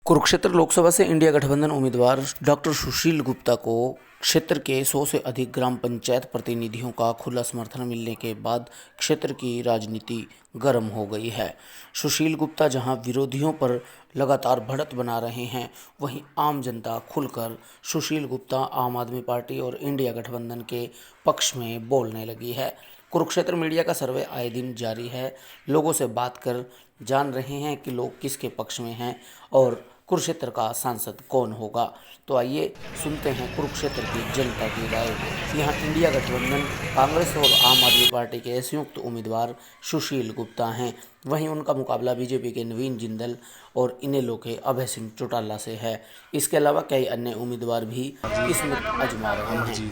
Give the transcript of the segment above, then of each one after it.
कुरुक्षेत्र लोकसभा से इंडिया गठबंधन उम्मीदवार डॉक्टर सुशील गुप्ता को क्षेत्र के 100 से अधिक ग्राम पंचायत प्रतिनिधियों का खुला समर्थन मिलने के बाद क्षेत्र की राजनीति गर्म हो गई है। सुशील गुप्ता जहां विरोधियों पर लगातार बढ़त बना रहे हैं, वहीं आम जनता खुलकर सुशील गुप्ता आम आदमी पार्टी और इंडिया गठबंधन के पक्ष में बोलने लगी है। कुरुक्षेत्र मीडिया का सर्वे आए दिन जारी है। लोगों से बात कर जान रहे हैं कि लोग किसके पक्ष में हैं और कुरुक्षेत्र का सांसद कौन होगा। तो आइए सुनते हैं कुरुक्षेत्र की जनता की राय। यहाँ इंडिया गठबंधन कांग्रेस और आम आदमी पार्टी के संयुक्त उम्मीदवार सुशील गुप्ता हैं। वहीं उनका मुकाबला बीजेपी के नवीन जिंदल और इनेलो के अभय सिंह चौटाला से है। इसके अलावा कई अन्य उम्मीदवार भी किस्मत आजमा रहे हैं।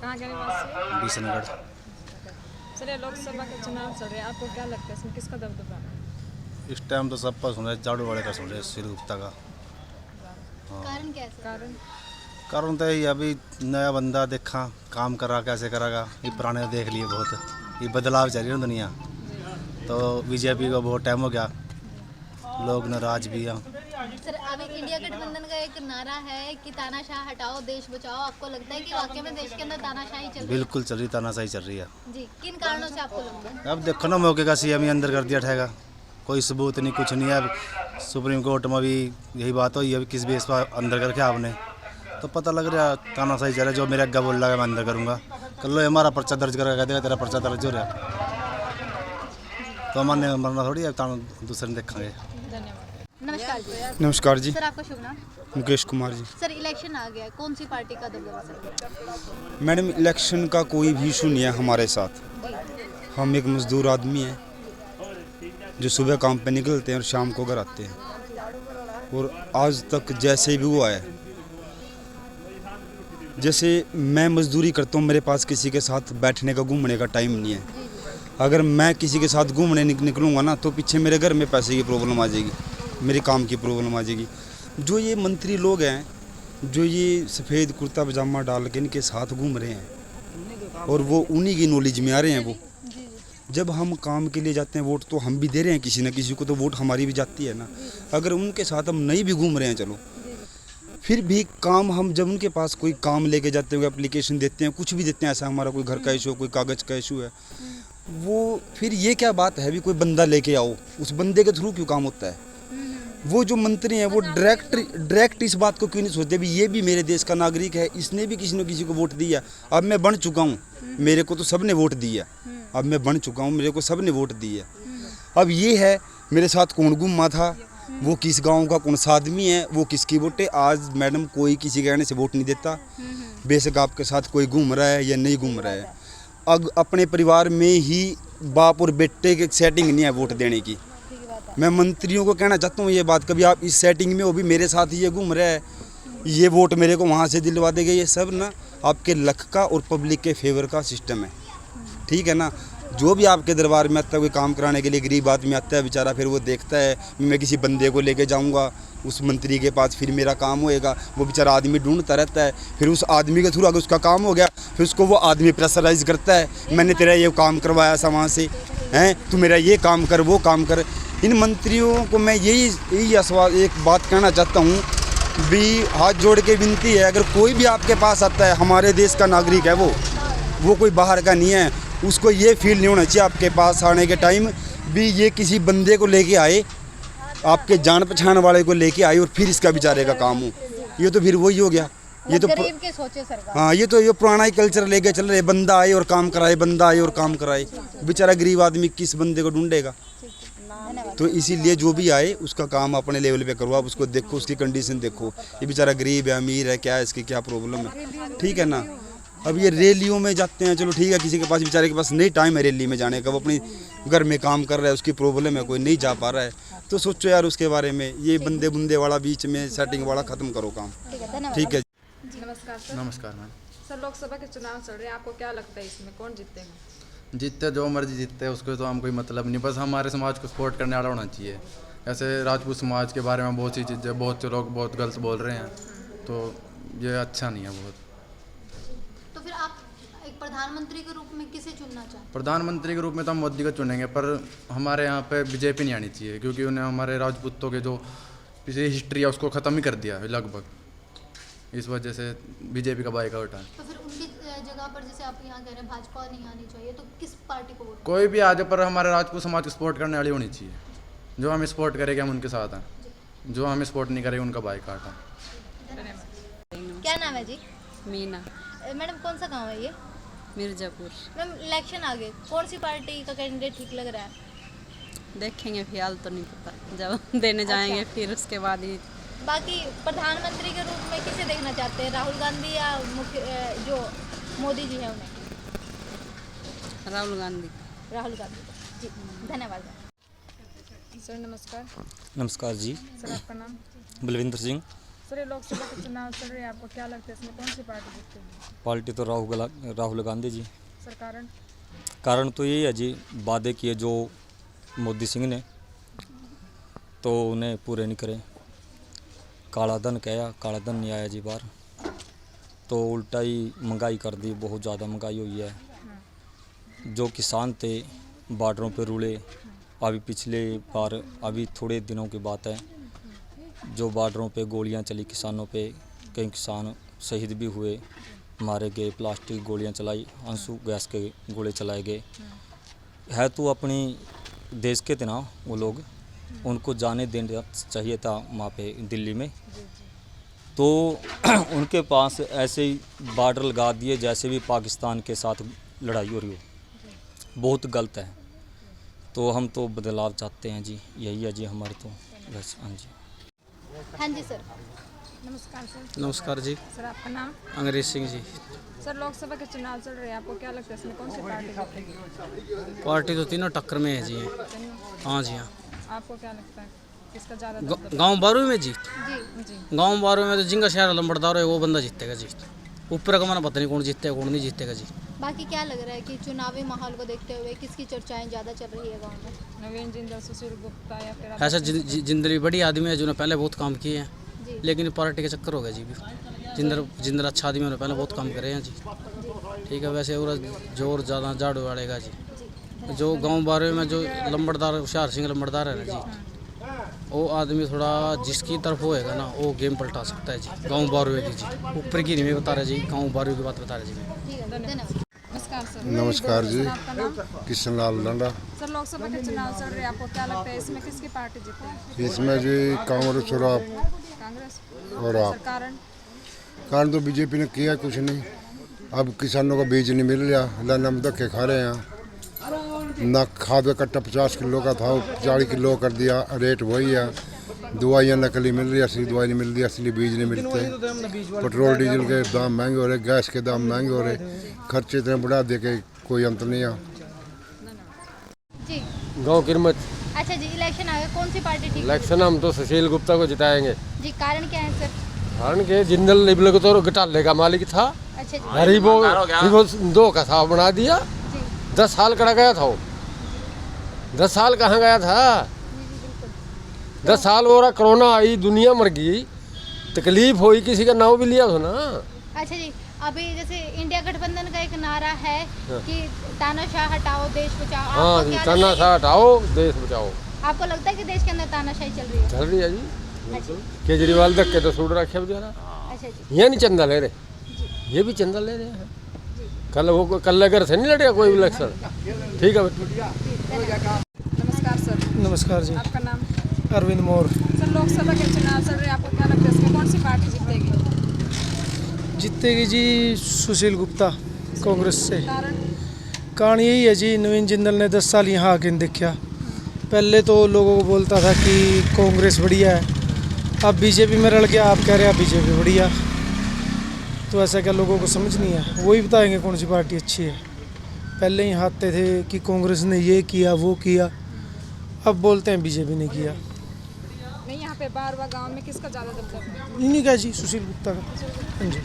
कहाँ के निवासी? बिशनगढ़। सर, ये लोकसभा के चुनाव चल रहे हैं, आपको क्या लगता है इसमें किसका दबदबा है? इस टाइम तो सबका सुन रहे, झाड़ू वाले का सुन रहे, सुशील गुप्ता का। कारण क्या है? कारण तो यही, अभी नया बंदा देखा, काम करा कैसे करागा। ये पुराने देख लिए बहुत, ये बदलाव चल रही है ना दुनिया। तो बीजेपी को बहुत टाइम हो गया, लोग नाराज भी हैं। सर, अभी इंडिया गठबंधन का एक नारा है कि तानाशाह हटाओ देश बचाओ। आपको लगता है कि वाकई में देश के अंदर तानाशाही चल रही है? बिल्कुल चल रही, तानाशाही चल रही है। जी, किन कारणों से आपको लगता है? अब देखो ना, मौके का सीएम ही अंदर कर दिया ठेगा, कोई सबूत नहीं, कुछ नहीं है। अब सुप्रीम कोर्ट में भी यही बात हुई, अभी किस बेस पर अंदर करके आपने, तो पता लग रहा है तानाशाही चल रहा है। जो मेरे अग्गा बोल रहा है मैं अंदर करूँगा, कर लो, हमारा पर्चा दर्ज करके कह देगा तेरा पर्चा दर्ज हो रहा है, तो हमारे मरना थोड़ी है, दूसरे ने देखेंगे। धन्यवाद। नमस्कार जी। नमस्कार जी। सर, आपका शुभ नाम? मुकेश कुमार जी। सर, इलेक्शन आ गया है, कौन सी पार्टी का दबदबा सर? मैडम, इलेक्शन का कोई भी इशू नहीं है हमारे साथ। हम एक मजदूर आदमी हैं जो सुबह काम पे निकलते हैं और शाम को घर आते हैं। और आज तक जैसे भी हुआ है, जैसे मैं मजदूरी करता हूँ, मेरे पास किसी के साथ बैठने का घूमने का टाइम नहीं है। अगर मैं किसी के साथ घूमने निकलूँगा ना, तो पीछे मेरे घर में पैसे की प्रॉब्लम आ जाएगी, मेरी काम की प्रॉब्लम आ जाएगी। जो ये मंत्री लोग हैं, जो ये सफ़ेद कुर्ता पजामा डाल के इनके साथ घूम रहे हैं और वो उन्हीं की नॉलेज में आ रहे हैं। वो जब हम काम के लिए जाते हैं, वोट तो हम भी दे रहे हैं किसी न किसी को, तो वोट हमारी भी जाती है ना। अगर उनके साथ हम नहीं भी घूम रहे हैं, चलो फिर भी काम, हम जब उनके पास कोई काम लेके जाते हैं, एप्लीकेशन देते हैं, कुछ भी देते हैं, ऐसा हमारा कोई घर का इशू, कोई कागज़ का इशू है, वो फिर ये क्या बात है भी कोई बंदा लेके आओ, उस बंदे के थ्रू क्यों काम होता है? वो जो मंत्री हैं वो डायरेक्ट इस बात को क्यों नहीं सोचते भी ये भी मेरे देश का नागरिक है, इसने भी किसी न किसी को वोट दिया। अब मैं बन चुका हूँ, मेरे को तो सब ने वोट दिया, अब मैं बन चुका हूँ, मेरे को सब ने वोट दिया। अब ये है मेरे साथ कौन घूमा था, वो किस गांव का कौन सा आदमी है, वो किसकी वोट है। आज मैडम कोई किसी कहने से वोट नहीं देता, बेशक आपके साथ कोई घूम रहा है या नहीं घूम रहा है। अब अपने परिवार में ही बाप और बेटे की सेटिंग नहीं है वोट देने की। मैं मंत्रियों को कहना चाहता हूँ ये बात, कभी आप इस सेटिंग में हो भी मेरे साथ ही ये घूम रहा है, ये वोट मेरे को वहाँ से दिलवा देगा, ये सब ना आपके लक का और पब्लिक के फेवर का सिस्टम है, ठीक है ना। जो भी आपके दरबार में आता है कोई काम कराने के लिए, गरीब आदमी आता है बेचारा, फिर वो देखता है मैं किसी बंदे को लेके जाऊंगा उस मंत्री के पास, फिर मेरा काम होएगा। वो बेचारा आदमी ढूंढता रहता है, फिर उस आदमी के थ्रू अगर उसका काम हो गया, फिर उसको वो आदमी प्रेशराइज करता है, मैंने तेरा ये काम करवाया था वहाँ से, हैं तू मेरा ये काम कर, वो काम कर। इन मंत्रियों को मैं यही आश्वास एक बात कहना चाहता हूँ भी, हाथ जोड़ के विनती है, अगर कोई भी आपके पास आता है, हमारे देश का नागरिक है वो कोई बाहर का नहीं है, उसको ये फील नहीं होना चाहिए आपके पास आने के टाइम भी ये किसी बंदे को लेके आए, आपके जान पहचान वाले को लेके आए और फिर इसका बेचारे का काम हो। ये तो फिर वही हो गया, ये तो गरीब के सोचे सरकार। हाँ, ये तो ये पुराना ही कल्चर लेके चल रहे, बंदा आए और काम कराए, बंदा आए और काम कराए। बेचारा गरीब आदमी किस बंदे को ढूंढेगा? तो इसीलिए जो भी आए उसका काम अपने लेवल पे करो, आप उसको देखो, उसकी कंडीशन देखो, ये बेचारा गरीब है अमीर है, क्या है, इसकी क्या प्रॉब्लम है, ठीक है ना। अब ये रैलियों में जाते हैं, चलो ठीक है, किसी के पास बेचारे के पास नहीं टाइम है रैली में जाने का, वो अपनी घर में काम कर रहा है, उसकी प्रॉब्लम है, कोई नहीं जा पा रहा है, तो सोचो यार उसके बारे में। ये बंदे बुंदे वाला बीच में सेटिंग वाला खत्म करो काम, ठीक है। नमस्कार सर। नमस्कार मैम। सर, लोकसभा के चुनाव चल रहे हैं, आपको क्या लगता है इसमें कौन जीतेगा? जीतते जो मर्जी जीतते है, उसको तो हम कोई मतलब नहीं, बस हमारे समाज को सपोर्ट करने वाला होना चाहिए। ऐसे राजपूत समाज के बारे में बहुत सी चीज़ें, बहुत से लोग बहुत गलत बोल रहे हैं, तो ये अच्छा नहीं है बहुत। तो फिर आप एक प्रधानमंत्री के रूप में किसे चुनना चाहते हैं? प्रधानमंत्री के रूप में तो हम मोदी को चुनेंगे, पर हमारे यहाँ पे बीजेपी नहीं आनी चाहिए, क्योंकि उन्हें हमारे राजपूतों के जो पिछली हिस्ट्री है उसको ख़त्म ही कर दिया है लगभग। इस वजह से बीजेपी का बाइकआउट है। तो फिर उनकी जगह पर जैसे आप यहाँ कह रहे हैं भाजपा नहीं आनी चाहिए, तो किस पार्टी को वोट? कोई भी आ जाए पर हमारे राजपूत समाज को सपोर्ट करने वाली होनी चाहिए। जो हमें सपोर्ट करेगा हम उनके साथ हैं, जो हमें सपोर्ट नहीं करेगा उनका बाइकआउट है। क्या नाम है जी? मीना मैडम कौन सा गांव है ये? मिर्ज़ापुर। मैम इलेक्शन आ गए, कौन सी पार्टी का कैंडिडेट ठीक लग रहा है? देखेंगे, फिलहाल तो नहीं पता, जब देने जाएंगे फिर उसके बाद ही। बाकी प्रधानमंत्री के रूप में किसे देखना चाहते हैं, राहुल गांधी या जो मोदी जी हैं उन्हें? राहुल गांधी। राहुल गांधी जी, धन्यवाद। सर नमस्कार। नमस्कार जी, सर आपका नाम? बलविंदर सिंह। सर ये लोकसभा के चुनाव चल रहे हैं, आपको क्या लगता है इसमें कौन सी पार्टी जीतेगी? पार्टी तो राहुल गांधी जी। सर कारण? कारण तो यही है जी, वादे किए जो मोदी सिंह ने तो उन्हें पूरे नहीं करे। काला धन कहा, काला धन नहीं आया जी बाहर, तो उल्टा ही महंगाई कर दी, बहुत ज़्यादा महंगाई हुई है। जो किसान थे बॉर्डरों पे रुले, अभी पिछले बार अभी थोड़े दिनों की बात है, जो बॉर्डरों पे गोलियां चली किसानों पे, कई किसान शहीद भी हुए, मारे गए, प्लास्टिक गोलियां चलाई, आंसू गैस के गोले चलाए गए। है तो अपनी देश के थे ना वो लोग, उनको जाने देना चाहिए था वहाँ पे दिल्ली में, तो उनके पास ऐसे ही बॉर्डर लगा दिए जैसे भी पाकिस्तान के साथ लड़ाई हो रही हो। बहुत गलत है, तो हम तो बदलाव चाहते हैं जी, यही है जी हमारे तो बस। हाँ जी। हाँ जी सर। नमस्कार सर। नमस्कार जी। सर आपका नाम? अंग्रेज सिंह जी। सर लोकसभा के चुनाव चल रहे हैं, आपको क्या लगता है इसमें कौन सी पार्टी जीतेगी? पार्टी तो तीनों टक्कर में है जी। हाँ जी हाँ। आपको क्या लगता है किसका ज़्यादा? गांव बारू में जी। जी। गांव बारू में तो जिंगा शहर लंबड़दार है वो बंदा जीतेगा जी। ऊपर का माना पता नहीं कौन जीतेगा कौन नहीं जीतेगा जी। बाकी क्या लग रहा है कि चुनावी माहौल को देखते हुए किसकी चर्चाएं ज़्यादा चल रही है गाँव में? नवीन जिंदल, सुशील गुप्ता या फिर ऐसा जिंदल बड़ी आदमी है जिन्होंने पहले बहुत काम किए हैं, जी। लेकिन पार्टी के चक्कर हो गया जी। जिंदल अच्छा आदमी, उन्होंने पहले बहुत काम करे हैं जी। ठीक है, वैसे और जोर ज़्यादा झाड़ू वाड़ेगा जी। जो गांव बारे में जो लंबड़दार हुशियार सिंह लंबड़दार है ना जी, वो आदमी थोड़ा जिसकी तरफ होएगा ना वो गेम पलटा सकता है जी। गांव बारवे की जी, ऊपर की नहीं बता रहे जी, गांव बारवे की बात बता रहे जी मैं। ठीक है, धन्यवाद। नमस्कार सर। नमस्कार जी। सर आपका नाम? किशनलाल लंडा। सर लोकसभा के चुनाव चल रहे हैं, आपको क्या लगता है इसमें किसकी पार्टी जीतेगी? इसमें जी कांग्रेस और आप कांग्रेस। और आप। सर कारण? कारण तो बीजेपी ने किया कुछ नहीं। अब किसानों का बीज नहीं मिल रहा, हम धक्के खा रहे हैं। ना खाद का कट्टा 50 किलो का था, 40 किलो कर दिया, रेट वही है। दवाइयाँ नकली मिल रही है, असली दवाई नहीं मिल रही, असली बीज नहीं मिलते। पेट्रोल डीजल के दाम महंगे हो रहे, गैस के दाम महंगे हो रहे, खर्चे इतने बढ़ा दे के कोई अंत नहीं है जी। गाँव किरमत। अच्छा जी, इलेक्शन आ गए, कौन सी पार्टी ठीक? इलेक्शन हम तो सुशील गुप्ता को जिताएंगे जी, कारण क्या है सर? कारण के जिंदल निबले को तो घटाले का मालिक था, अच्छा जी। गरीबों दो का साफ बना दिया। 10 साल कड़ा गया था वो, 10 साल कहाँ गया था? 10 साल हो रहा, कोरोना आई, दुनिया मर गई, तकलीफ हुई, किसी का नाम भी लिया हो ना। अच्छा जी, अभी जैसे इंडिया गठबंधन का एक नारा है कि तानाशाह हटाओ देश बचाओ। हाँ जी, तानाशाह हटाओ देश बचाओ। आपको लगता है कि देश के अंदर तानाशाही चल रही है? चल रही है जी। अच्छा केजरीवाल धक्के तो सूट रखे बेचारा। अच्छा जी। ये नहीं चंदा ले रहे, ये भी चंदा ले रहे हैं। कल अगर से नहीं लड़ेगा कोई इलेक्शन। ठीक है बेटा। नमस्कार सर। नमस्कार जी। आपका नाम? अरविंद मोर। सर लोकसभा के चुनाव चल रहे हैं, आपको क्या लगता है इसमें कौन सी पार्टी जीतेगी? जीतेगी जी सुशील गुप्ता, कांग्रेस से। कारण? कारण यही है जी, नवीन जिंदल ने 10 साल यहाँ आके नहीं देखा। पहले तो लोगों को बोलता था कि कांग्रेस बढ़िया है, अब बीजेपी में रल गया, आप कह रहे हैं बीजेपी बढ़िया। तो ऐसा क्या लोगों को समझ नहीं है? वही बताएंगे कौन सी पार्टी अच्छी है। पहले ही हाथते थे कि कांग्रेस ने ये किया वो किया, अब बोलते हैं बीजेपी ने किया। नहीं, यहाँ पे बारवा गांव में किसका ज़्यादा दबदबा है? इन्हीं का जी, सुशील गुप्ता का। हाँ जी।